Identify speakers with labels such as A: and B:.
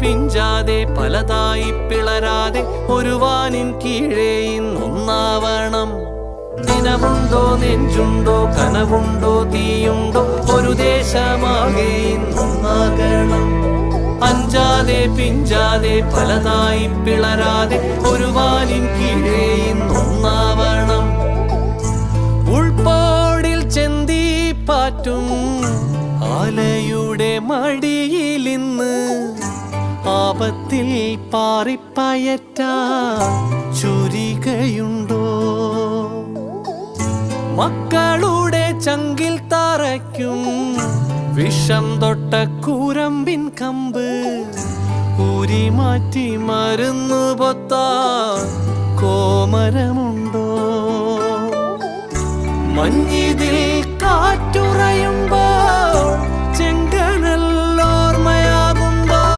A: പിഞ്ചാതെ പലതായി പിളരാതെ ഒരു വാനിൻ കീഴേ ഇന്നൊന്നാവണം. ദിനമുണ്ടോ നെഞ്ചുണ്ടോ കനവുണ്ടോ തീയുണ്ടോ ഒരു ദേശമാകെ ഇന്നൊന്നാകണം. അഞ്ചാതെ പിഞ്ചാതെ പലതായി പിളരാതെ ഒരു വാനിൻ കീഴേ ഇന്നൊന്നാവണം. ഉൾപ്പോടിൽ ചെന്തി പാറ്റും ആലയുടെ മടിയിലിന്ന് ആപത്തിൽ പാറിപ്പയറ്റാ ചുരികയുണ്ടോ? മക്കളുടെ ചങ്കിൽ തറയ്ക്കും വിഷം തൊട്ട കൂരമ്പിൻ കമ്പ് ഊരി മാറ്റി മരുന്നു പൊത്താ കോമരമുണ്ടോ? മഞ്ഞിതിൽ കാറ്റുറയും